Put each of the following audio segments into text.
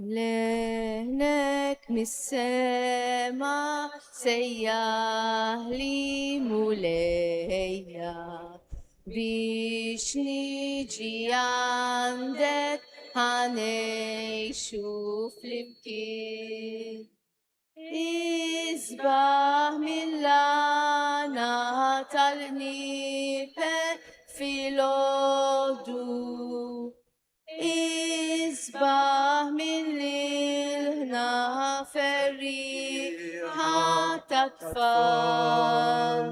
لهناك من السما سيح لي مولايا بيش نيجي عندك هنشوف المكين إصبح من لعنة النيفة في لودو إصبح من ليلنا فريحة أطفال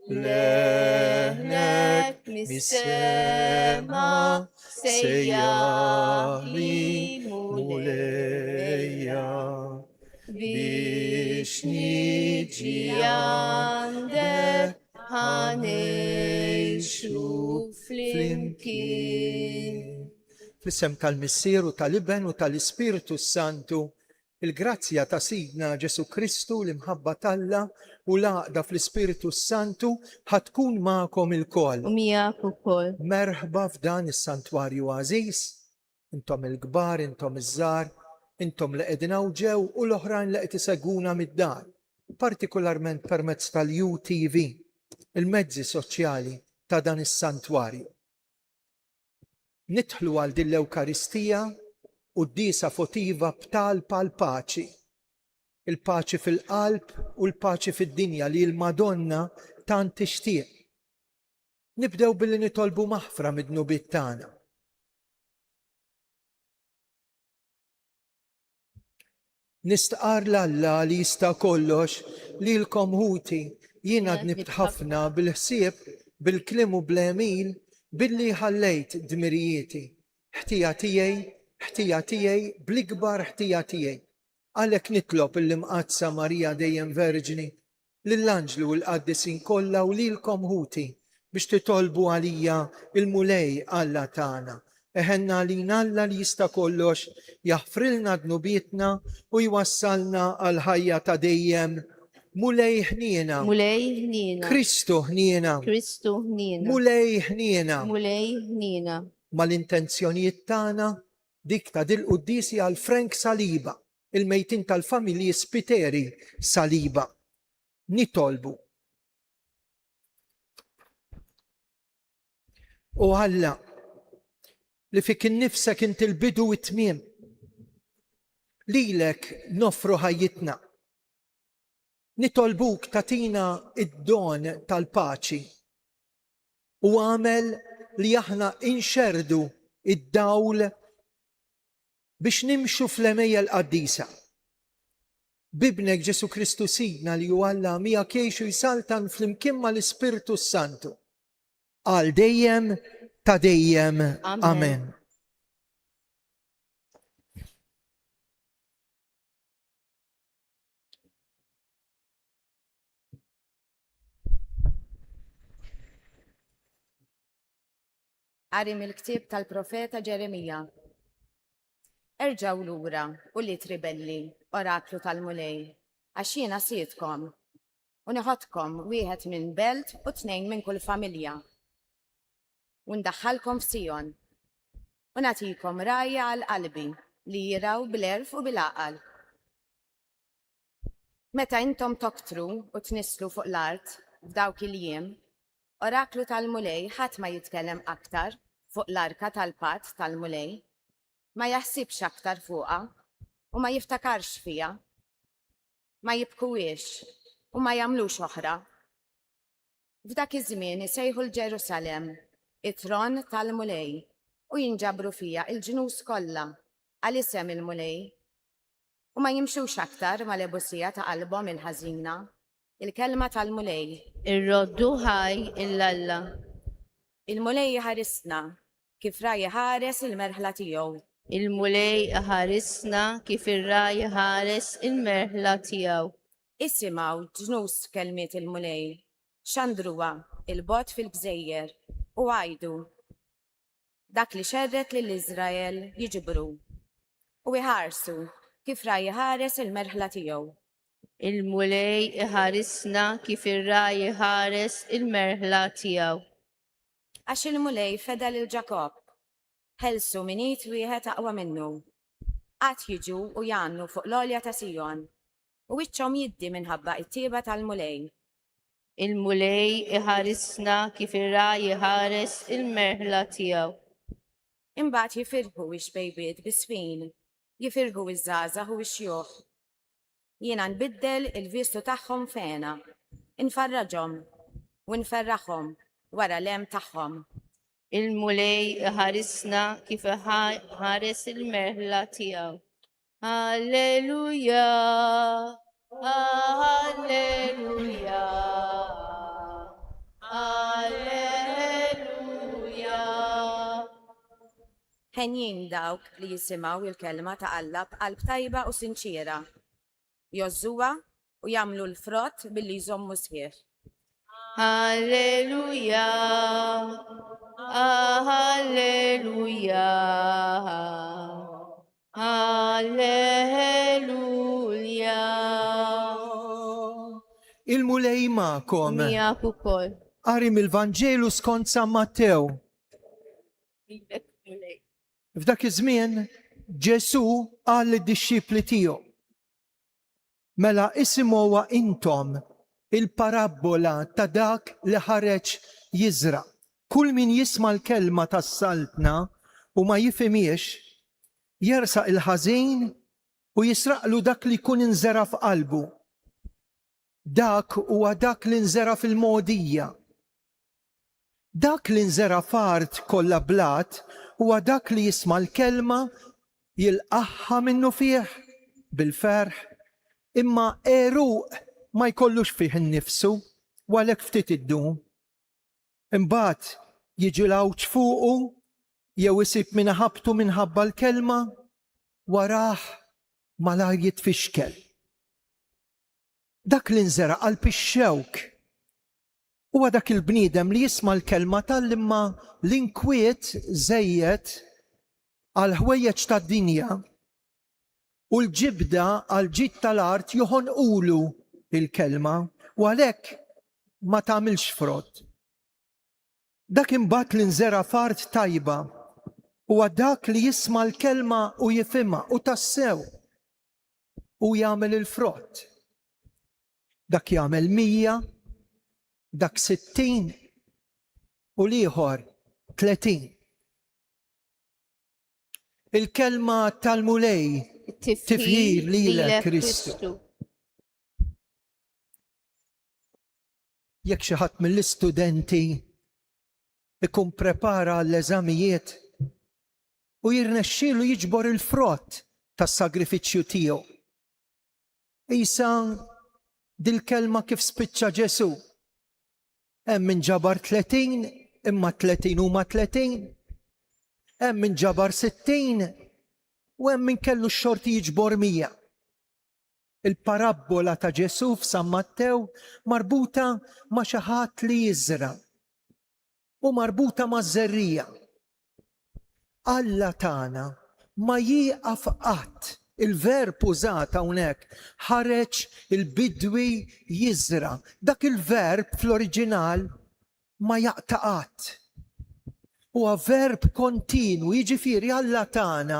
لهناك من السما سيح لي مولايا بيش نيجي عندك هنشوف المكين. Fl-isem tal-Missier u tal-Iben u tal-Ispiritu Santu, il-grazzja ta' Sidna Ġesu Kristu l-imħabba talla u l-għaqda fl-Ispiritu Santu ħatkun ma'kom il-koll. ومياك وكل Merħba f'dan is-santwarju għażiż, intom il-kbar, intom iż-żgħar, intom li qegħdin ġew u l-oħrajn li qed isegwuna mid-dar, partikolarment permezz tal-UTV, il-mezzi soċjali ta' dan is-santwarju. Nidħlu għal din l-Ewkaristija u d-disa fotiva b'talb għal paċi. Il-paċi fil-qalb u l-paċi fid-dinja li l-Madonna tant tixtieq. Nibdew billi nitolbu maħfra mid-dnubiet tagħna. Nistqar l-Alla li jista' kollox li l-komħuti jiena dnibt ħafna bil-ħsieb, bil-kliem u bl-emil billi ħallejt dmirijieti. Ħtija tiegħi bl-ikbar ħtija tiegħi. Għalhekk nitlob il-Imqadsa Marija dejjem Verġni lill-Anġlu u l-Qaddisin kollha u lilkom ħuti biex titolbu għalija il-mulej Alla tagħna. Eħenna għalina Alla li jista' kollox jaħfrilna dnubietna u jwassalna għal ħajja ta' dejjem. Mulej ħniena, مولاي هنينا Kristu ħniena, كريستو هنينا mulej ħniena. مولاي هنينا Ma l-intenzjonijiet tagħna dik ta' dil-Quddisi għal Frank Saliba, il-mejtin tal-familji Spiteri Saliba. Nitolbu. U Alla li fik innifsek inti l-bidu u t-tmiem. Lilek nofru ħajjitna. Nitolbuk tatina id-don tal-paċi u għamel li aħna inxerdu id-dawl biex nimxu fl-emejja l-qaddisa. Bibnek Ġesu Kristu Sidna li ju Alla mija kiexu jsaltan fl-imkien mal-Ispiritu Santu. Għal dejjem ta' dejjem. Amen. Għarim il-ktib tal-profeta Ġeremija. Erġaw lura u li tribelli, oraklu tal-mulej, għax jiena sietkom u neħodkom wieħed minn belt u tnejn minn kull familja. U ndaħħalkom f'Sion u natikom rajja għal qalbi li jiraw bil-erf u bil-aqal. Meta intom toktru u tnislu fuq l-art f'dawk il-jiem, oraklu tal-mulej ħadd ma jitkellem aktar fuq l-arka tal-patt tal-mulej, ma jaħsibx aktar fuqha u ma jiftakarx fija, ma jibkuwiex u ma jagħmlux oħra. F'dak iż-żmien isejħu l-Ġerusalem it-tron tal-mulej u jinġabru fija il-ġnus kollha għal isem il-mulej u ma jimxux aktar ma lebusija ta' qalbhom il-ħażina, il-kelma tal-mulej. الردو هاي إلا الله Il-mulej ħarisna kif ra jħares il-merħla tiegħu. المولاي أهارسنا كيف الراي هارس المرحلة تياو Isimgħu ġnus kelmiet il-mulej, xandruwa il-bot fil-Gżejjer u għajdu dak li xerret lill-Iżrael jiġbru u jħarsu kif ra jħares il-merħla tiegħu. المولاي أهارسنا كيف الراي هارس المرحلة تياو Għax il-mulej feda lil Ġakob, ħelsu minit wieħed aqwa minnu. qatt jiġu u jannu fuq l-olja ta' Sijon u wiċċhom jiddi minħabba it-tieba tal-mulej. Il-mulej iħarisna kif ir-ra jħares il-merħla tiegħu. Imbagħad jifirħu ix-bejbiet bisfin, jifirħu iż-żgħażagħ u x-xjuħ. Jiena nbiddel il-vistu tagħhom fena, infarraġhom u nferraħhom wara l-hemm tagħhom. Il-mulej iħarisna kif iħares il-merħla tiegħu. Alleluja, alleluja, alleluja. Ħenjin dawk li jisimgħu il-kelma ta' Alla b'qalb tajba u sinċiera. Jożżuha u jagħmlu l-frott billi jżommu sħiħ. Alleluja, alleluja, alleluja. Il-mulej ma'kom. Miegħek ukoll. Qari mill-Vanġelu skont San Mattew. F'dak iż-żmien Ġesu qal lid-dixxipli tiegħu: Mela isimgħuha intom il-parabola ta' dak li ħareġ jiżra. Kull min jisma' l-kelma tas-saltna u ma jifhimiex, jersaq il-ħażin u jisraqlu dak li jkun inżera f'qalbu. Dak huwa dak li nżera fil-mogħdija. Dak li nżera f'art kollha blat huwa dak li jisma' l-kelma jilqaħħa minnu fih bil-ferħ, imma eruq ma jkollux fih innifsu u għalhekk ftit iddum. Imbagħad jiġi l-għawġ fuqu jew isib minħabtu minħabba l-kelma warah malajr jitfixkel. Dak li nżera qalb ix-xewk huwa dak il-bniedem li jisma' l-kelma tal-imma l-inkwiet żejjed għal ħwejjeġ tad-dinja u l-ġibda għal ġid tal-art joħonqulu il-kelma u għalhekk ma tagħmilx frott. Dak imbagħad li nżera f'art tajba huwa dak li jisma' l-kelma u jifhimha u tassew u jagħmel il-frott. Dak jagħmel 100, dak 60 u l-ieħor 30. Il-kelma tal-mulej tifħir lilek Kristu. Jekk xi ħadd mill-istudenti ikun prepara l-eżamijiet u jirnexxielu jiġbor il-frott tas-sagrifiċċju tiegħu. Isa dil-kelma kif spiċċa Ġesu. Hemm min ġabar 30 imma 30 huma 30. Hemm min ġabar 60 u hemm min kellu x-xorti jiġbor 100. Il-parabola ta' Ġesu f'San Mattew marbuta ma' xi ħadd li jiżra u marbuta ma' żerrija. Alla tagħna ma jieqaf qatt. Il-verb użat hawnhekk ħareġ il-bidwi jiżra. Dak il-verb fl-oriġinal ma jaqta' qatt. Huwa verb kontinwu, jiġifieri Alla tagħna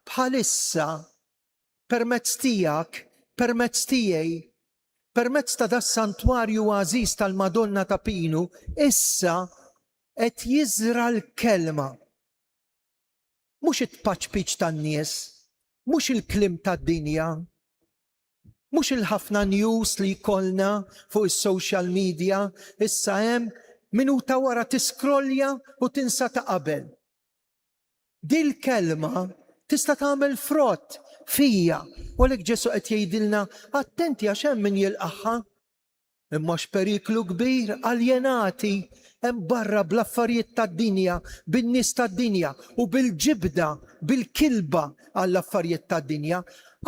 bħalissa permezz tiegħek, permezz tiegħi, permezz ta' das-santwarju għażiż tal-Madonna ta' Pinu, issa qed jiżra l-kelma. Mhux it-paċpiċ tan-nies, mhux il-klim tad-dinja, mhux il-ħafna news li jkollna fuq is-social media, issa hemm minuta wara tiskrolja u tinsa ta' qabel. Dil kelma tista' tagħmel frott fija, u għalhekk Ġesu qed jgħidilna attenti għax hemm min jilqaħħa. Imma x'periklu kbir aljenati hemm barra bl-affarijiet tad-dinja, bin-nies tad-dinja u bil-ġibda, bil-kilba għall-affarijiet tad-dinja.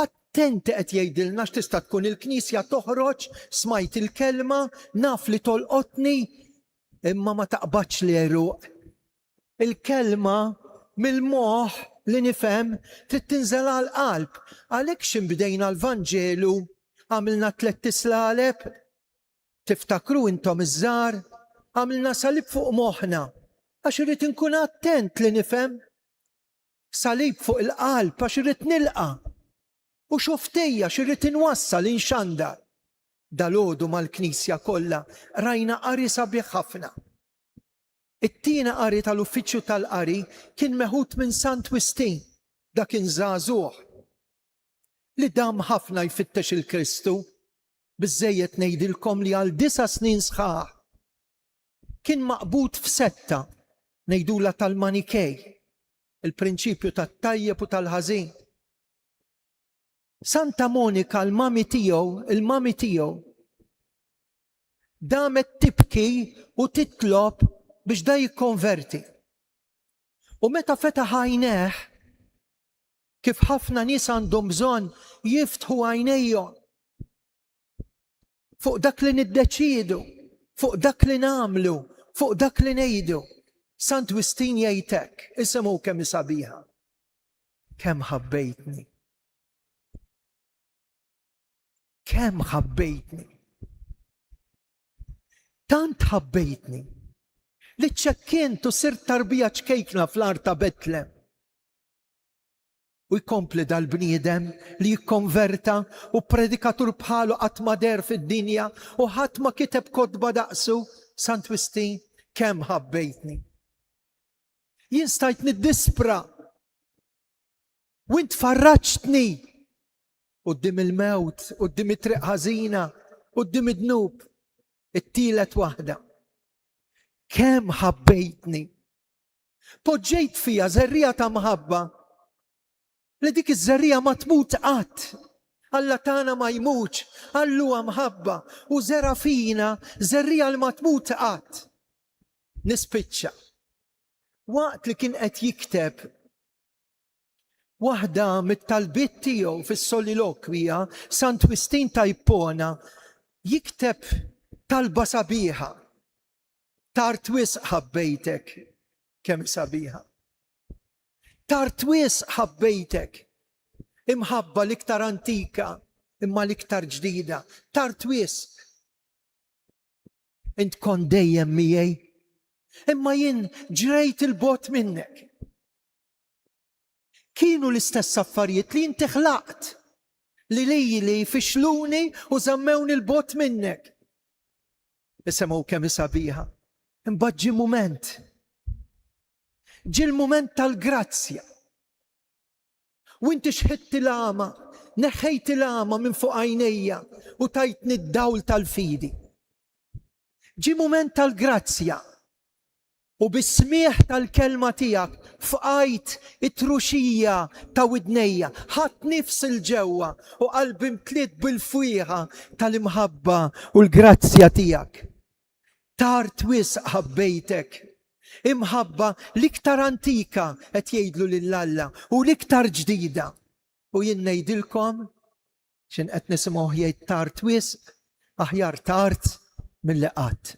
Attenti qed jgħidilna x'tista' tkun il-Knisja toħroġ, smajt il-kelma, naf li tolqotni, imma ma taqbadx l-eruq. Il-kelma mill-moħħ li nifhem trid tinżel għall-qalb. Għalhekk x'imbdejna l-Vanġelu għamilna 3 tislaleb. Tiftakru intom iż-żgħar għamilna salib fuq moħħna għax irid inkun attent li nifhem. salib fuq il-qalb għax irrid nilqa' u xoftejja xirrid inwassal inxandar. Dalodu mal-Knisja kollha rajna qari sabiħ ħafna. It-tiena qari tal-uffiċċju tal-qari kien meħud minn Sant Wistin, dak kien żagħżugħ li dam ħafna jfittex il-Kristu, biżżejjed ngħidilkom li għal 9 snin sħaħ kien maqbud f'setta ngħidula tal-Manikej, il-prinċipju tat-tajjeb u tal-ħażin. Santa Monika il-mami tiegħu damet tibki u titlob biex da jikkonverti. U meta fetaħ għajnejh, kif ħafna nies għandhom bżonn jiftħu għajnejhom fuq dak li niddeċiedu, fuq dak li nagħmlu, fuq dak li ngħidu. Sant Wistin jgħid hekk, isimgħu kemm sabiħa. Kemm ħabbejtni. Kemm ħabbejtni. Tant ħabbejtni li ċekkient u sirt tarbija ċkejkna fl-art ta' Betlem. U jkompli dal-bniedem li jikkonverta u predikatur bħalu qatt ma der fid-dinja u ħadd ma kiteb kotba daqsu. Sant Wistin, kemm ħabbejtni. Jien stajt niddispra u int farraġtni qudiem il-mewt, qudiem it-triq ħażina, qudiem id-dnub. It-tielet waħda. Kemm ħabbejtni. Poġġejt fija żerrija ta' mħabba li dik iż-żerrija ma tmut qatt. Alla tagħna ma jmutx, Alluha mħabba u żera fina żerrija li ma tmut qatt. Nispiċċa. Waqt li kien qed jikteb waħda mit-talbiet tiegħu fis-solilokwija, Sant Wistin ta' Ippona jikteb talba sabiħa. Tard wisq ħabbejtek, kemm sabiħa. Tard wisq ħabbejtek, imħabba l-iktar antika, imma l-iktar ġdida. Tard wisq. Int kont dejjem miegħi, imma jien ġrejt il-bot minnek. Kienu l-istess affarijiet li inti ħlaqt li fixluni u żammewni l-bot minnek. Isemgħu kemm sabiħa. Imbagħad ġie mument. Ġie l-mument tal-grazzja. U inti xħidt il-għama, neħħejt il-għama minn fuq għajnejja u tajtni d-dawl tal-fidi. Ġie mument tal-grazzja. U bis-smieħ tal-kelma tiegħek fqajt it-truxija ta' widnejja, ħadd nifs il-ġewwa u qalbi mtliet bil-fwieħa tal-imħabba u l-grazzja tiegħek. Tard wisq ħabbejtek, imħabba l-iktar antika qed jgħidlu lill-Alla u l-iktar ġdida. U jien ngħidilkom x'in qed nisimgħu jgħid tard wisq, aħjar tard milli qatt.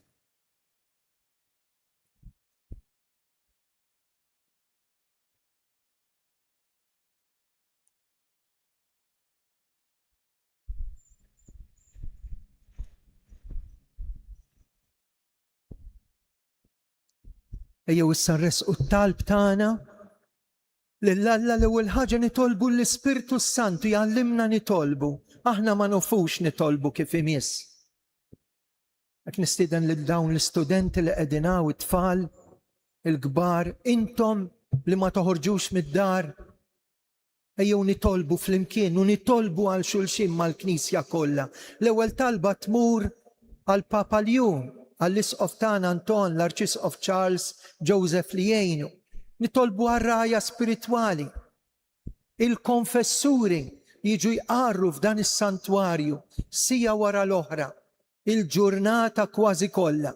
Ejjew issa nresqu t-talb tagħna lill-Alla l-ewwel ħaġa nitolbu l-Ispirtu Santu jgħallimna nitolbu. Aħna ma nofux nitolbu kif imiss. Hekk nistieden lil dawn l-istudenti li qegħdin hawn it-tfal, il-kbar, intom li ma toħorġux mid-dar. Ejjew nitolbu flimkien u nitolbu għal xulxin mal-Knisja kollha. L-ewwel talba tmur għal Papa Lew, għall-Isqof tagħna Anton, l-Arċisqof Charles Joseph li jgħinu. Nitolbu għar-raja spiritwali. Il-konfessuri jiġu jqarru f'dan is-santwarju sija wara l-oħra, il-ġurnata kważi kollha.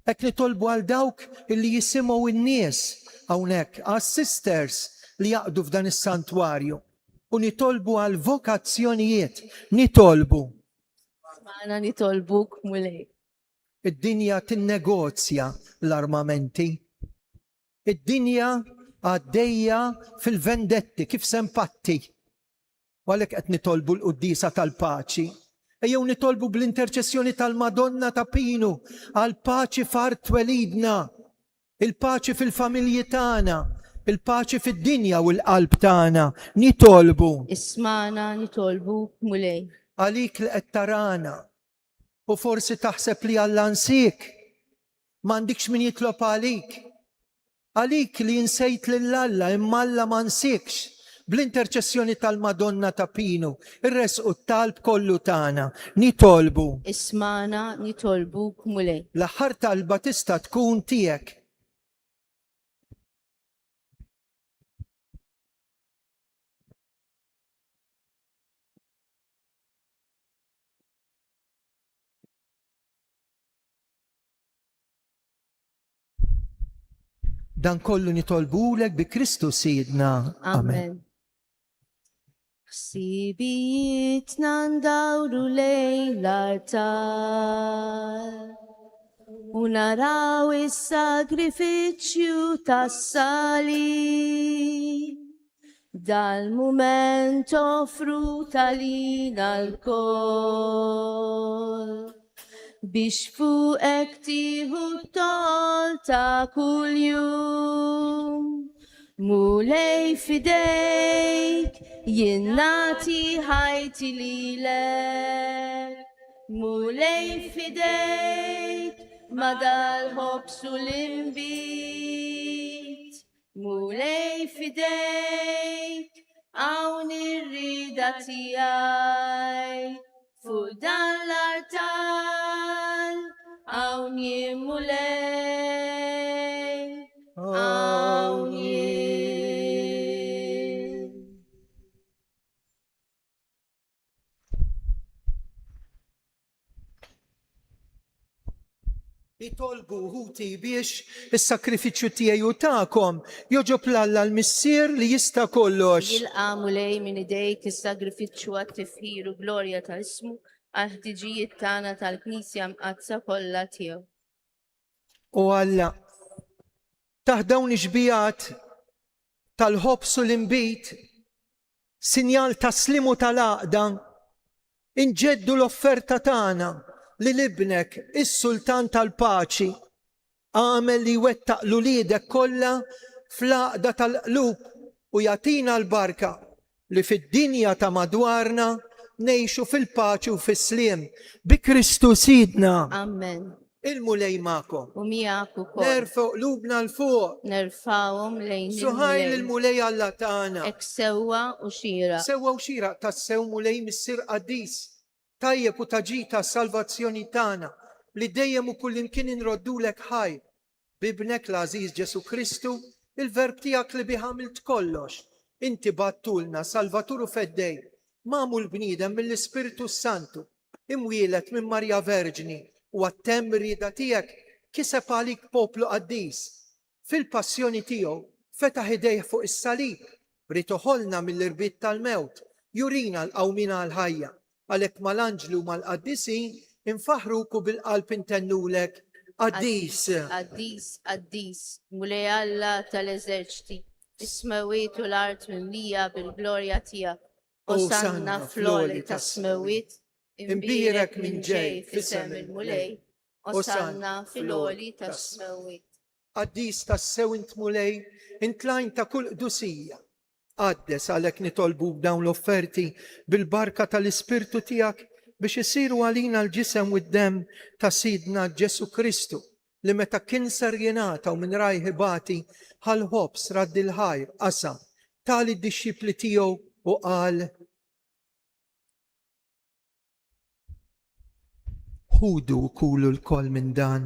Hekk nitolbu għal dawk illi jisimgħu in-nies hawnhekk, għas-sisters li jaqdu f'dan is-santwarju. U nitolbu għal vokazzjonijiet, nitolbu. Magħna nitolbuk mulej. Id-dinja tinnegozja l-armamenti. Id-dinja għaddejja fil-vendetti kif sempatti. Għalhekk qed nitolbu l-Quddisa tal-Paċi. Ejjew nitolbu bl-interċessjoni tal-Madonna ta' Pinu għal paċi f'Art Welidna, il-paċi fil-familji tagħna, il-paċi fid-dinja u l-qalb tagħna nitolbu اسمعنا نطلبوك مولاي. għalik li qed tarana u forsi taħseb li Alla nsik m'għandikx min jitlob għalik li nsejt lil Alla imma Alla ma nsikx bl-interċessjoni tal-Madonna ta' Pinu irresqu t-talb kollu tagħna nitolbu اسمعنا نطلبوك مولاي. l-aħħar talba tista' tkun tiegħek. Dan kollu nitolbulek bi Kristu Sidna. Amen. Ħsibijiet nandawru lejn l-altar u naraw is-sagrifiċċju tas-salib. Dal-mument offru talina l-kol biex fuqek tieħu t-tol ta' kuljum. Mulej fidejk jinnati ħajti lilek. Mulej fidejk madal-ħobsu l-imbit. Mulej fidejk hawn ir-rida tijaj. Fuq dan l-artal hawn jien mulej. Hawn jien. Nitolbu ħuti biex is-sakrifiċċju tiegħi u tagħkom joġob l-Alla l-missier li jista' kollox. Jilqa mulej minn idejk is-sagrifiċċju għat-tifħir u glorja tal-ismu għal-ħtiġijiet tagħna tal-Knisja mqazza kollha tiegħu. U Alla, taħt dawn iġbijat tal-ħobs u l-imbit, sinjal taslimu tal-għaqda, inġeddu l-offerta tagħna li libnek is-Sultan tal-Paċi għamel li wettaq l-uliedek kollha fl-għaqda tal-qlub u jatina l-barka li fid-dinja ta' madwarna nejxu fil-paċi u fis-sliem bi Kristu Sidna. Amen. Il-mulej ma'kom. U miegħek ukoll. Nerfgħu qlubna l-fuq. Nerfawhom lejn Suħajn il-mulej. il-mulej Alla tagħna. Ek sewwa u xira. Sewwa u xira tassew mulej missir qaddis. Tajjeb u taġita salvazzjoni tagħna li dejjem u kullimkien inroddulek ħaj. Bibnek l-Aziz Ġesu Kristu, il-verb tiegħek li biħamilt kollox. Inti battulna salvaturu feddej, mamul bniedem mill-Ispiritu Santu, imwielet minn Marja Verġni u għattem rida tiegħek kiseb għalik poplu qaddis. Fil-passjoni tiegħu fetaħ idejh fuq is-salib, ritoħolna mill-irbit tal-mewt, jurina l-qawmina l-ħajja. Għalek mal-anġlu mal-qaddisin infaħruku bil-qalb intennulek qaddis. Qaddis, qaddis, mulej Alla tal-eżerċti. Ismewit u l-art mimlija bil-glorja tiegħek. Osanna floli ta' smewit, imbirek minn ġej fisem il-mulej. Osanna floli ta' smewit. Qaddis tas-sew int mulej, intlajn ta' kull qdusija. Għaddes għalek nitolbu b'dawn l-offerti bil-barka tal-Ispirtu tiegħek biex isiru għalina l-ġisem u d-dem ta' Sidna Ġesu Kristu li meta kien sarjenata u minn rajħibati ħal-ħobs raddi l-ħajr qasam tali d-disċipli tiegħu u qal ħudu u kulu l-koll minn dan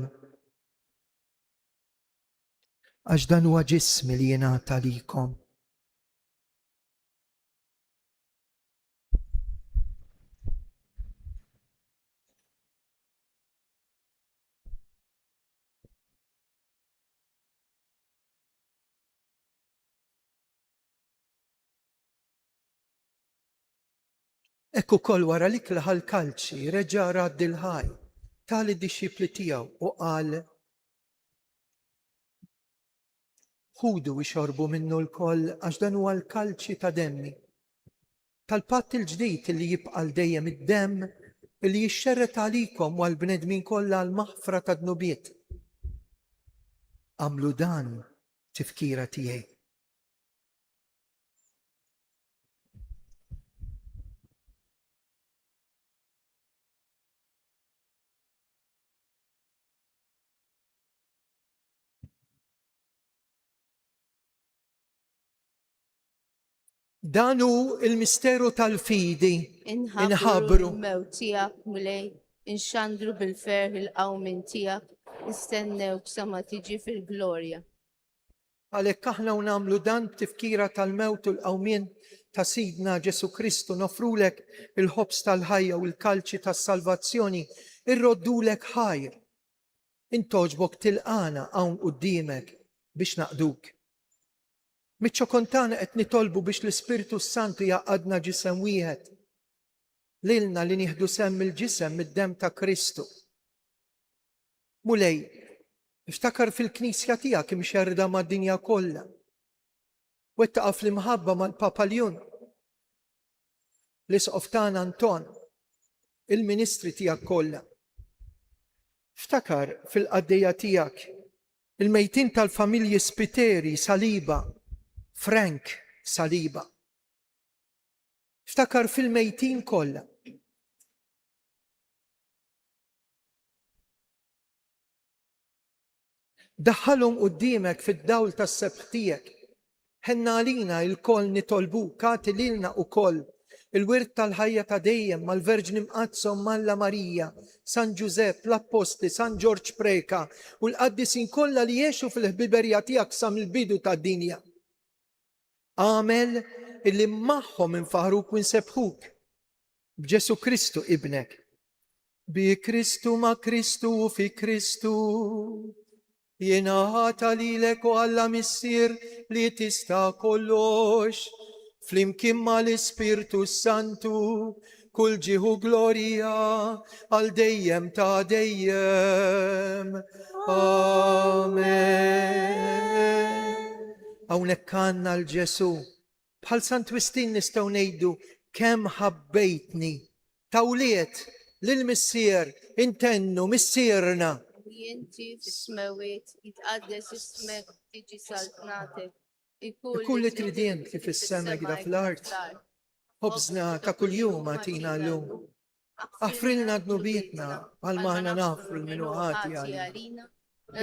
għax dan huwa ġismi li jingħata likom. Ekku kol wara li klaħal kalċi reġa raddi l-ħaj tali d-disċipli tiegħu u qal ħudu ixorbu minnu l-koll għax dan huwa l-kalċi ta' demmi. Tal-patt il-ġdid li jibqal dejjem id-demm li jixxerret għalikom u għal-bnedmin kollha l-maħfra ta' dnubiet. Għamlu dan tifkira tiegħi. Dan hu il-misteru tal-fidi. inħabru Inħabru. il-mewt tijak mulej, inxandru bil-ferħ il-qawmin tijak, istennewk sama tiġi fil-glorja. Għalhekk aħna u nagħmlu dan b'tifkira tal-mewt u l-qawmien ta' Sidna Ġesu Kristu nofrulek il-ħobs tal-ħajja u l-kalċi tas-salvazzjoni irroddulek ħajr. Intoġbok tilqana hawn quddiemek biex naqduk. Miċ-ċokontana qed nitolbu biex l-Ispiritu Santu jaqadna ġisem wieħed. Lilna li nieħdu semm il-ġisem mid-demm ta' Kristu. Mulej, iftakar fil-Knisja tiegħek imxerda mad-dinja kollha. Wettaqa fl-imħabba mal-Papa Leon, l-isqof tagħna Anton, il-ministri tiegħek kollha. Iftakar fil-qaddejja tiegħek il-mejtin tal-familji Spiteri, Saliba, Frank Saliba. Iftakar fil-mejtin kollha. Daħħalhom quddiemek fid-dawl tas-sebħ tiegħek. Ħenna għalina il-koll nitolbuk, kati lilna ukoll il-wirt tal-ħajja ta' dejjem mal-Verġni Mqazzom Malla Marija, San Giusepp, l-Apposti, San George Preka u l-qaddisin kollha li jgħixu fil-ħbiberja tiegħek sa mill-bidu tad-dinja. Għamel illi magħhom infaħruk u nsebħuk b'Ġesu Kristu ibnek. Bi Kristu ma' Kristu u fi Kristu jingħata lilek u Alla missier li tista' kollox. Flimkien mal-Ispirtu Santu kull ġieħu glorja għal dejjem ta' dejjem. Amen. Hawnhekk għandna l-Ġesu. Bħal Sant Wistin nistgħu ngħidu kemm ħabbejtni. Tawliet lill-missier intennu missierna. Jinti fis-smawiet, jitqaddes ismek, tiġi saltnatek. Ikun li tridien kif is-sema għida fl-art. Ħobżna ta' kuljum għatina l-lum. Aħfrilna dnubietna għal maħna nafru l-minuħati għalina.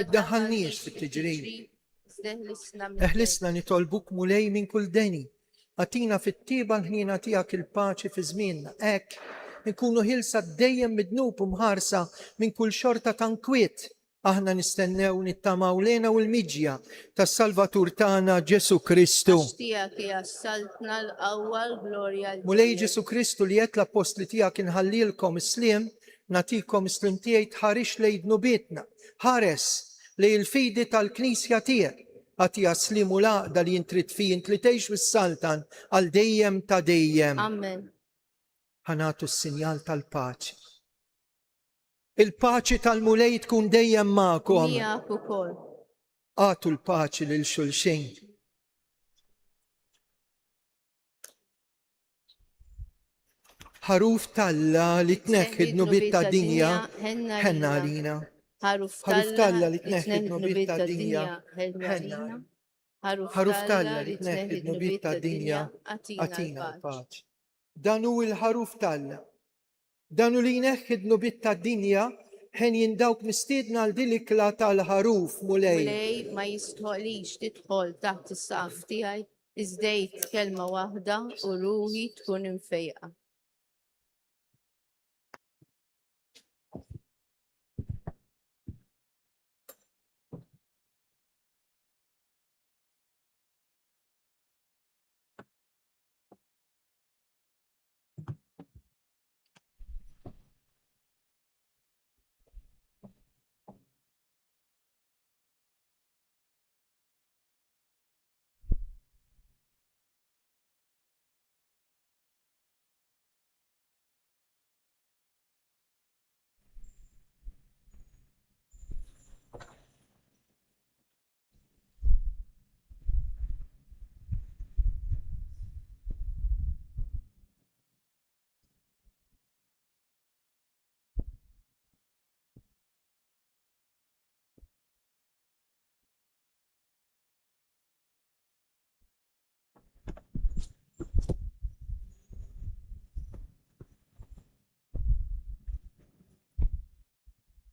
Iddaħħalniex fit-tiġrin. Eħlisna nitolbuk mulej minn kull deni. Għatina fit-tiba l-ħnina tiegħek il-paċi fi żmienna. Hekk nkunu ħilsa dejjem midnub u mħarsa minn kull xorta tankwiet. Aħna nistennew nittamaw lejna u l-miġja tas-Salvatur tagħna Ġesu Kristu. Tiegħek hija saltna l-qawwa l-glorja. Mulej Ġesu Kristu li qed l-apostli tiegħek inħallilkom is-sliem, natikom is-sliem tiegħi tħarix lejn dnubietna. Ħares lejn il-fidi tal-Knisja tiegħek. Għatija slim u laqda li jintrid fi jintlitejx fis-saltan għal dejjem ta' dejjem. Amen. Ħanatu s-sinjal tal-paċi. Il-paċi tal-mulej tkun dejjem magħkom. Miegħek ukoll. Għatu l-paċi lil xulxin. Ħaruf talla li tneħħi d-nubiet ta' dinja ħenna għalina. Ħaruf talla li tneħħi d-nubiet ta' dinja ħenna. Ħaruf talla li tneħħi d-nubiet ta' dinja għatina l-paċi. Dan hu il-ħaruf talla. Danu li jneħħi d-nubiet ta' dinja ħen jindawk mistiedna għal dilikla tal-ħaruf mulej. Mulej ma jistħolix tidħol taħt is-saqf tiegħi, iżdejt kelma waħda u ruħi tkun infejqa.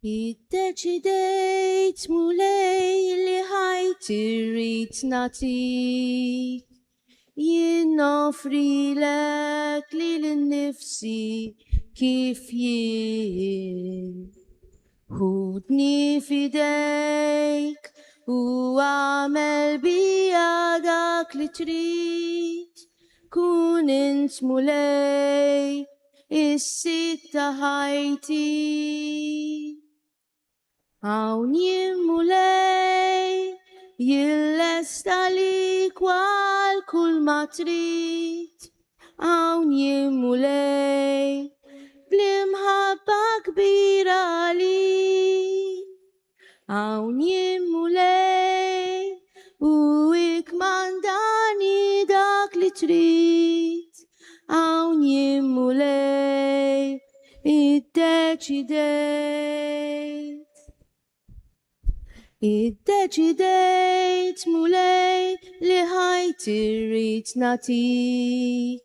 Iddeċidejt mulej li ħajt irrid natik jien offri lek li l-nifsi kif jien. Hudni fidejk u għamel bija dak li trid, kun int mulej is-sit ta' ħajti. Hawn jien mulej jillesta li kwal kull ma trid, hawn jien mulej bl-imħabba kbira li, hawn jien mulej u ikmandani dak li trid, hawn jien mulej iddeċidejt. Iddeċidejt mulej li ħajti rrid natik,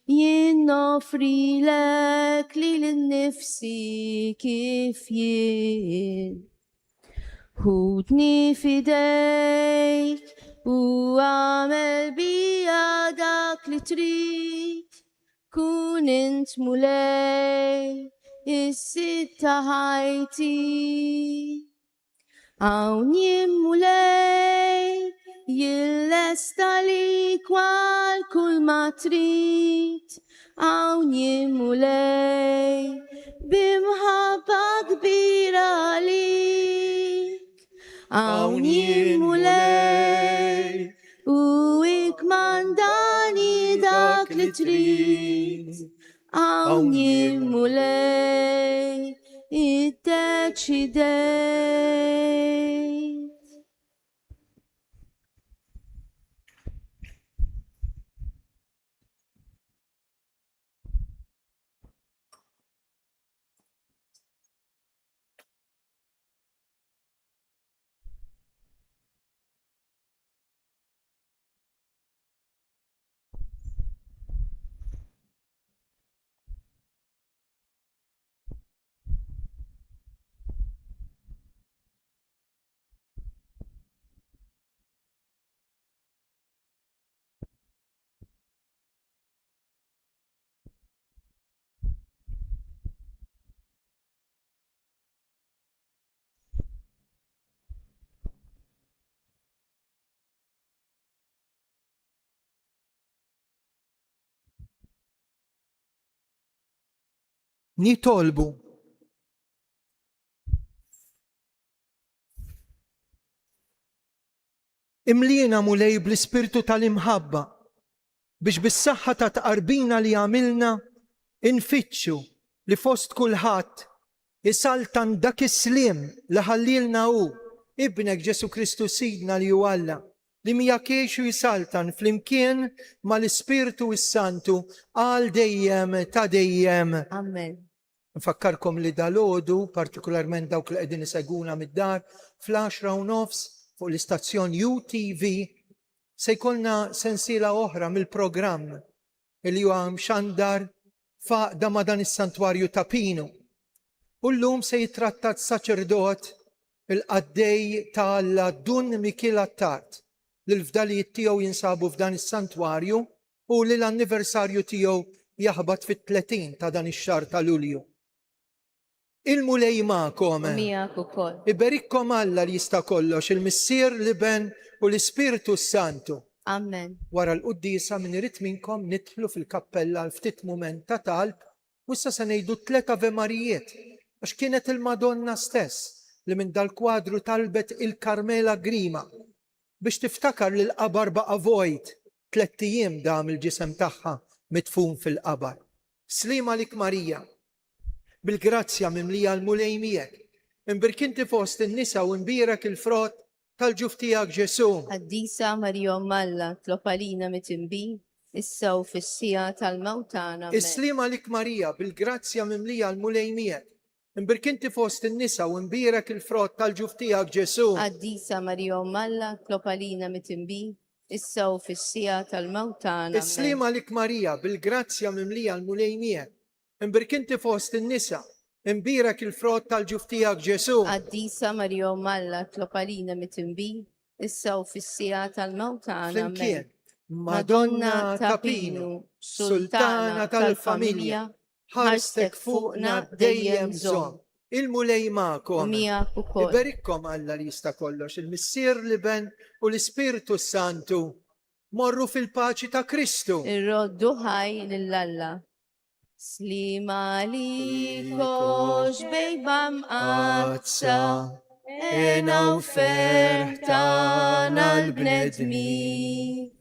jien offri lek li l-nifsi kif jien. Hudni fidejk u għamel bija dak li trid, kun int mulej is-sit ta' ħajti. Hawn jien mulej jillesta li kwal kull ma trid, hawn jien mulej bimħabba kbira lik, hawn jien mulej u ikmandani dak li trid, hawn jien mulej iddeċidejt. Nitolbu imlina mulej bl-ispirtu tal-imħabba biex bis-saħħa ta' tqarbina li għamilna infittxu li fost kulħadd isaltan dak is-sliem li ħallilna hu ibnek Ġesu Kristu Sidna li hu Alla li mijakiexu jisaltan flimkien mal-Ispirtu s-Santu għal dejjem ta' dejjem. Amen. Nfakkarkom li dal-għodu, partikolarment dawk li qegħdin iseguna mid-dar, fl-10:30 fuq l-istazzjon UTV se jkollna sensiela oħra mill-programm li huwa mxandar faqda ma' dan is-santwarju ta' Pinu. U llum se jitrattat saċerdot il-qaddej tal-Dun Mikil Attart li l-fdalijiet tiegħu jinsabu f'dan is-santwarju u li l-anniversarju tiegħu jaħbad fit-30 ta' dan ix-xahar ta' Lulju. Il-mulej magħkom. Miegħek ukoll. Iberikkom Alla li jista' kollox, il-Missier l-Iben u l-Ispirtu Santu. Amen. Wara l-qudiesa min irid minkom nidħlu fil-kappella għal ftit mument ta' talb u issa se ngħidu 3 Ave Marijiet għax kienet il-Madonna stess li minn dal-kwadru talbet il-Karmela Grima biex tiftakar li l-qabar baqa' vojt 3 ijiem dam il-ġisem tagħha mitfun fil-qabar. Slima lik Marija, bil-grazzja mimlija l-mulej miegħek, imbirkinti fost in-nisa u imbierak il-frott tal-ġuf tiegħek Ġesu. Qaddisa Marija Alla tlob għalina mitinbi, issa u fis-sija tal-mewtana. Amen. Islima lik Marija, bil-grazzja mimlija l-mulej miegħek, imbirkinti fost in-nisa u imbierak il-frott tal-ġuf tiegħek Ġesu. Qaddisa Marija Alla tlob għalina mitinbi, issa u fis-sija tal-mewtana. Islima lik Marija, bil-grazzja mimlija l-mulej miegħek, imbirkinti fost in-nisa, imbierak il-frott tal-ġuf tiegħek Ġesu. Qaddisa Marija Alla tlob għalina mitinbi, issa u fis-sija tal-mewtana. Flimkien, Madonna ta' Pino, Sultana tal-familja, ħarstek fuqna dejjem żomm. Il-mulej ma'kom. Miegħek ukoll. Iberikkom Alla li jista' kollox, il-Missier li ben u l-Ispiritu Santu. Morru fil-paċi ta' Kristu. Irroddu ħaj lill-Alla. Slima likox bejba mqazza, ena u fertana l-bnedmi.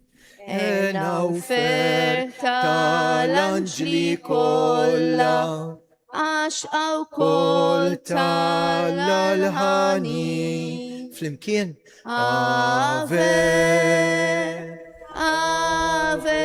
Ena u fertana l-anġli kolla, għax għaw kol tal-ħani. Flimkien. Ave, Ave,